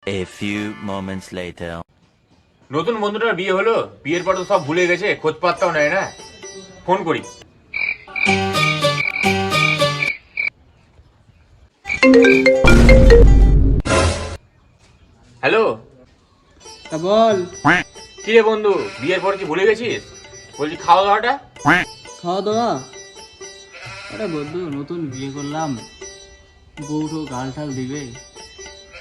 A few moments later. নতুন বন্ধুটার বিয়ে হলো, বিয়ের পর তো সব ভুলে গেছে, খোঁজ পাত্তাও নেয় না। ফোন করি। হ্যালো, বল। কি রে বন্ধু, বিয়ের পর কি ভুলে গেছিস? বলছি খাওয়া দাওয়াটা। খাওয়া দাওয়া? আরে বন্ধু, নতুন বিয়ে করলাম, বউটো গাল ঠাল দিবে।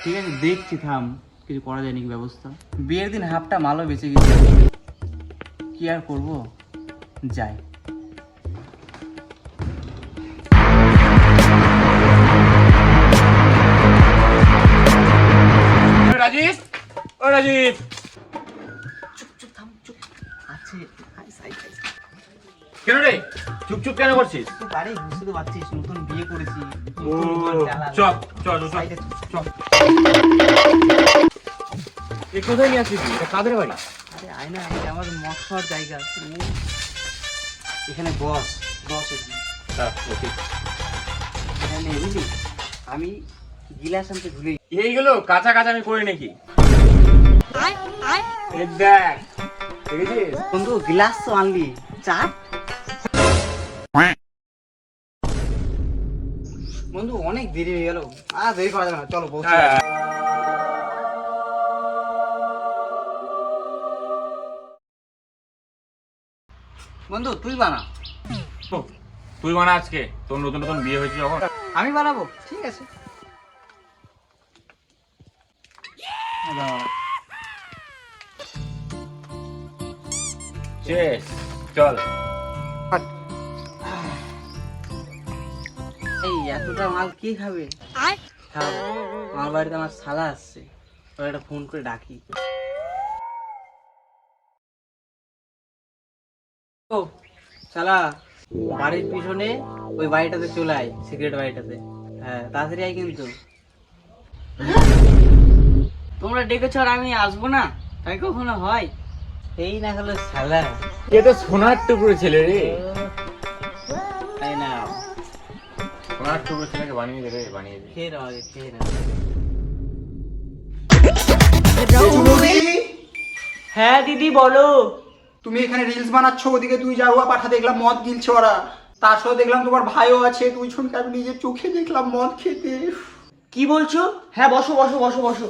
ঠিক আছে, দেখছি, থাম, কিছু করা যায় নাকি ব্যবস্থা। বিয়ের দিন হাফটা মালও বেঁচে গেছে, কি আর করবো, যাই। রাজীব, ও রাজীব, চুপ থাম, চুপ আছে। কেন রে চুপ চুপ কেন করছিস? তুই বাড়ি বুঝতে তো পারছিস, নতুন বিয়ে করেছি। চল চল চল। এ কোথায় নিয়ে আসছিস? এটা কাদের বাড়ি? আরে আয় না, এটা আমার মদ খাওয়ার জায়গা। এখানে বস বস ওকে। এখানে বুঝলি, আমি গিলাস আনতে ভুলে এইগুলো কাঁচা কাঁচা আমি করি নাকি? এই দেখ, দেখেছিস? বন্ধু, গ্লাস তো আনলি, চা। বন্ধু অনেক দেরি হয়ে গেল, আর দেরি করা যাবে না, চলো পৌঁছে। বন্ধু তুই বানা। তুই বানা আজকে, তোর নতুন নতুন বিয়ে হয়েছে যখন। আমি বানাবো, ঠিক আছে। চেস, চল। এই এতটা মাল কি খাবে? খাও, আমার বাড়িতে আমার শালা আসছে, ওর একটা ফোন করে ডাকি। ও শালা, বাড়ির পিছনে ওই বাড়িটাতে চলে আয়, সিগারেট বাড়িটাতে। হ্যাঁ, তাড়াতাড়ি আয় কিন্তু। তোমরা ডেকেছ আর আমি আসবো না, তাই কখনো হয়? এই না হলো শালা, এ তো সোনার টুকরো ছেলে রে। তাই না? সোনার টুকরো ছেলেকে বানিয়ে দে রে, বানিয়ে দে। খেয়ে নাও আগে, খেয়ে নাও। হ্যাঁ দিদি বলো। তুমি এখানে রিলস বানাচ্ছ, ওদিকে তুই জারুয়া পাঠা দেখলাম মদ গিলছে ওরা, তার সাথে দেখলাম তোমার ভাইও আছে, তুই শুনকে আমি নিজের চোখে দেখলাম মদ খেতে। কি বলছো? হ্যাঁ বসো বসো বসো বসো।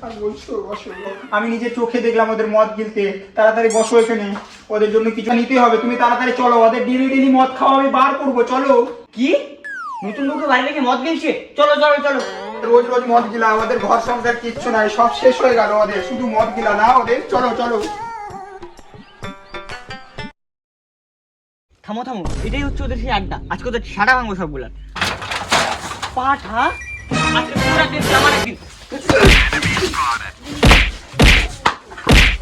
আর বলছো বসো? আমি নিজের চোখে দেখলাম ওদের মদ গিলতে। তাড়াতাড়ি বসো এখানে, ওদের জন্য কিছু নিতে হবে। তুমি তাড়াতাড়ি চলো, ওদের ডেলি ডেলি মদ খাওয়া আমি বার করবো, চলো। কি নতুন বউকে বাড়ি রেখে মদ গিলছে? চলো চলো চলো। রোজ রোজ মদ গিলা, আমাদের ঘর সংসার কিচ্ছু নাই, সব শেষ হয়ে গেল ওদের, শুধু মদ গিলা না ওদের। চলো চলো। থামো থামো, এটাই হচ্ছে ওদের সেই আড্ডা। আজকে ওদের সাড়া ভাঙবো সবগুলা। পাঠা আজকে পুরা দিন আমার একদিন।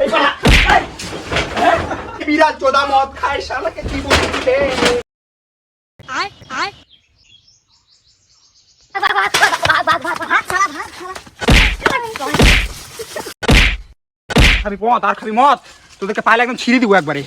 এই পাঠা, বিরাট চোদা মদ খায়, শালাকে কি বলছে? খাবি মদ আর খাবি মদ, তোদেরকে পাইলে একদম ছিঁড়ে দিব একবারে।